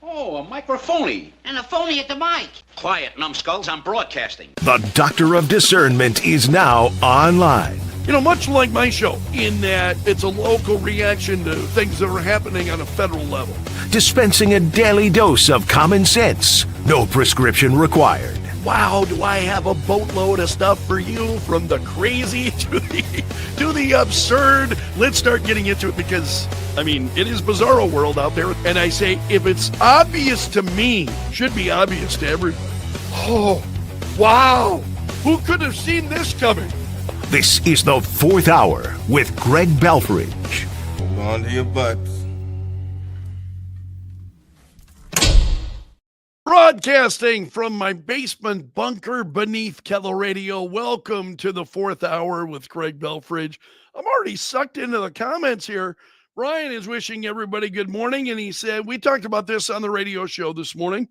Oh, a microphony. And a phony at the mic. Quiet, numbskulls, I'm broadcasting. The Doctor of Discernment is now online. You know, much like my show, in that it's a local reaction to things that are happening on a federal level. Dispensing a daily dose of common sense. No prescription required. Wow, do I have a boatload of stuff for you, from the crazy to the absurd. Let's start getting into it because, I mean, it is bizarro world out there. And I say, if it's obvious to me, should be obvious to everybody. Oh, wow. Who could have seen this coming? This is the Fourth Hour with Greg Belfrage. Hold on to your butts. Broadcasting from my basement bunker beneath Kettle Radio. Welcome to the Fourth Hour with Greg Belfrage. I'm already sucked into the comments here. Brian is wishing everybody good morning, and he said, we talked about this on the radio show this morning.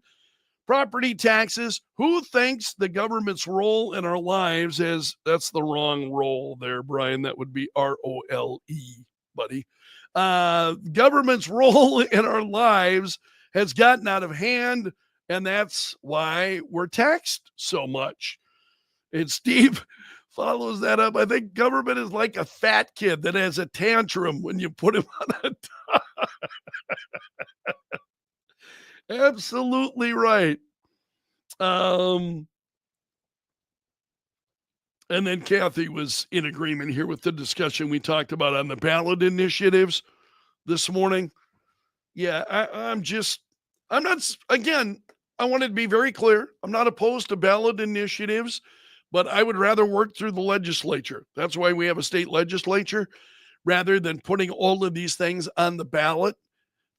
Property taxes. Who thinks the government's role in our lives is, that's the wrong role there, Brian. That would be R-O-L-E, buddy. Government's role in our lives has gotten out of hand, and that's why we're taxed so much. And Steve follows that up. I think government is like a fat kid that has a tantrum when you put him on a top. Absolutely right. And then Kathy was in agreement here with the discussion we talked about on the ballot initiatives this morning. Yeah, I'm not, again, I wanted to be very clear. I'm not opposed to ballot initiatives, but I would rather work through the legislature. That's why we have a state legislature, rather than putting all of these things on the ballot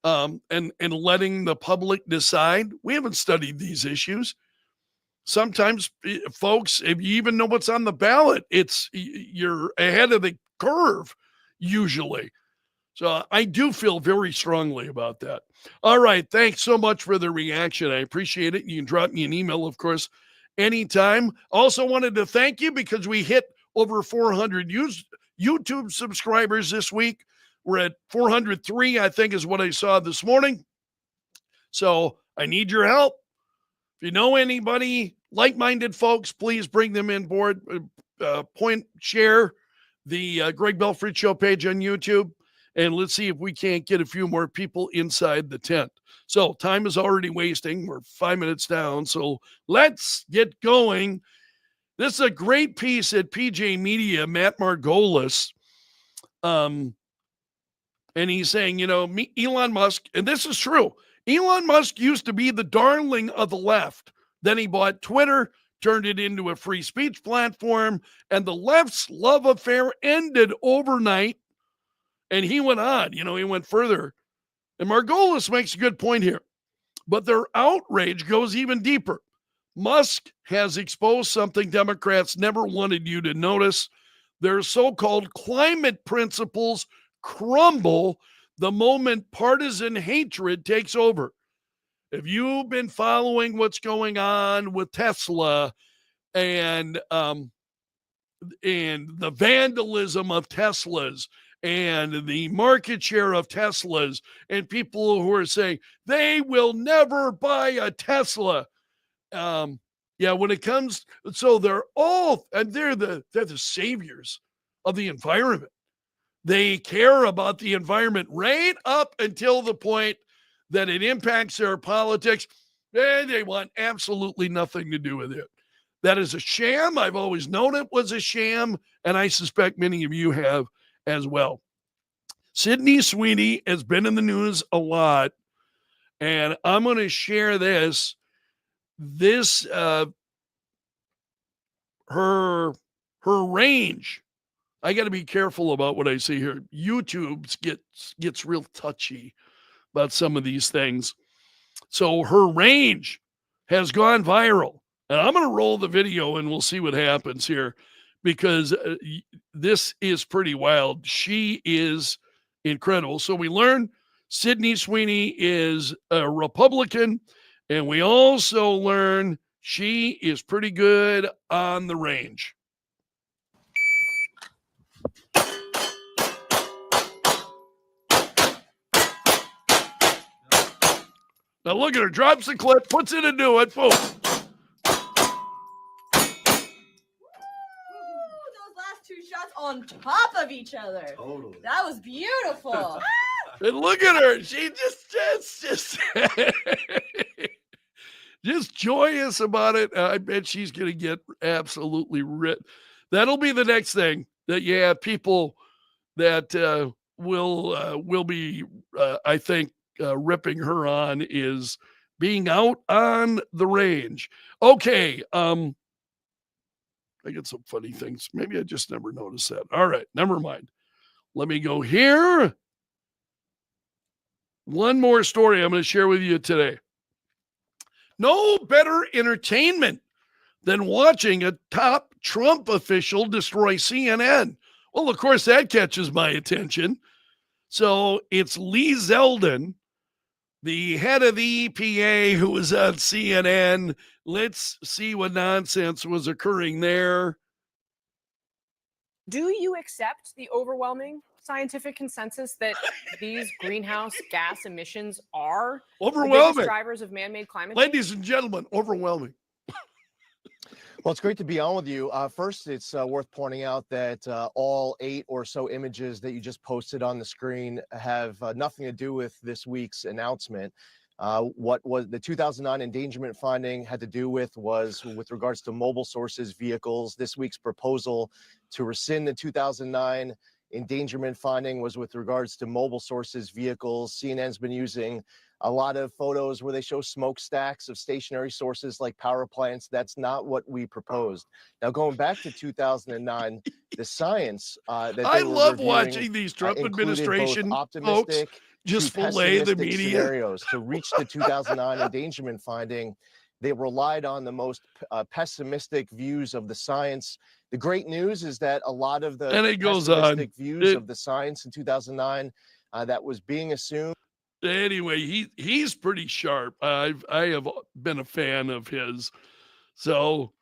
and letting the public decide. We haven't studied these issues. Sometimes, folks, if you even know what's on the ballot, you're ahead of the curve, usually. So I do feel very strongly about that. All right. Thanks so much for the reaction. I appreciate it. You can drop me an email, of course, anytime. Also wanted to thank you because we hit over 400 YouTube subscribers this week. We're at 403, I think, is what I saw this morning. So I need your help. If you know anybody, like-minded folks, please bring them in board. Share the Greg Belfrage Show page on YouTube. And let's see if we can't get a few more people inside the tent. So time is already wasting. We're 5 minutes down. So let's get going. This is a great piece at PJ Media, Matt Margolis. And he's saying, you know, Elon Musk, and this is true. Elon Musk used to be the darling of the left. Then he bought Twitter, turned it into a free speech platform, and the left's love affair ended overnight. And he went on, he went further. And Margolis makes a good point here. But their outrage goes even deeper. Musk has exposed something Democrats never wanted you to notice. Their so-called climate principles crumble the moment partisan hatred takes over. If you've been following what's going on with Tesla and the vandalism of Teslas, and the market share of Teslas, and people who are saying they will never buy a Tesla. When it comes, so they're all, and they're the saviors of the environment. They care about the environment right up until the point that it impacts their politics, and they want absolutely nothing to do with it. That is a sham. I've always known it was a sham, and I suspect many of you have as well. Sydney Sweeney has been in the news a lot, and I'm going to share this. Her range. I got to be careful about what I say here. YouTube gets real touchy about some of these things. So her range has gone viral, and I'm going to roll the video and we'll see what happens here, because this is pretty wild. She is incredible. So we learn Sydney Sweeney is a Republican, and we also learn she is pretty good on the range. Now look at her. Drops the clip, puts it into it. Boom. Those last two shots on top of each other. Totally. That was beautiful. And look at her. She just just joyous about it. I bet she's going to get absolutely ripped. That'll be the next thing that you have people that will be, I think, ripping her on is being out on the range. Okay. I get some funny things. Maybe I just never noticed that. All right. Never mind. Let me go here. One more story I'm going to share with you today. No better entertainment than watching a top Trump official destroy CNN. Well, of course, that catches my attention. So it's Lee Zeldin, the head of the EPA, who was on CNN. Let's see what nonsense was occurring there. Do you accept the overwhelming scientific consensus that these greenhouse gas emissions are the Overwhelming. biggest drivers of man-made climate change? Ladies and gentlemen, overwhelming. Well, it's great to be on with you. First, it's worth pointing out that all 8 or so images that you just posted on the screen have nothing to do with this week's announcement. What was the 2009 endangerment finding had to do was with regards to mobile sources vehicles. This week's proposal to rescind the 2009 endangerment finding was with regards to mobile sources vehicles. CNN's been using a lot of photos where they show smokestacks of stationary sources like power plants. That's not what we proposed. Now, going back to 2009, the science that they I were love reviewing, watching these Trump included administration both folks optimistic just to fillet the pessimistic media. scenarios. To reach the 2009 endangerment finding, they relied on the most pessimistic views of the science. The great news is that a lot of the And it goes pessimistic on. views of the science in 2009 that was being assumed. Anyway, he's pretty sharp. I have been a fan of his. So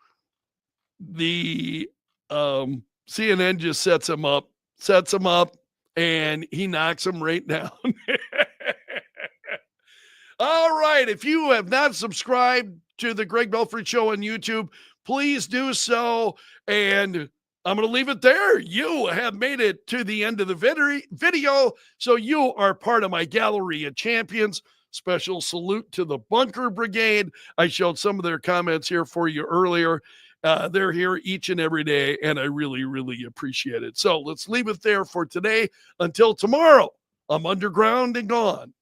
the CNN just sets him up, and he knocks him right down. All right. If you have not subscribed to the Greg Belfrage Show on YouTube, please do so. And I'm going to leave it there. You have made it to the end of the video, so you are part of my gallery of champions. Special salute to the Bunker Brigade. I showed some of their comments here for you earlier. They're here each and every day, and I really, really appreciate it. So let's leave it there for today. Until tomorrow, I'm underground and gone.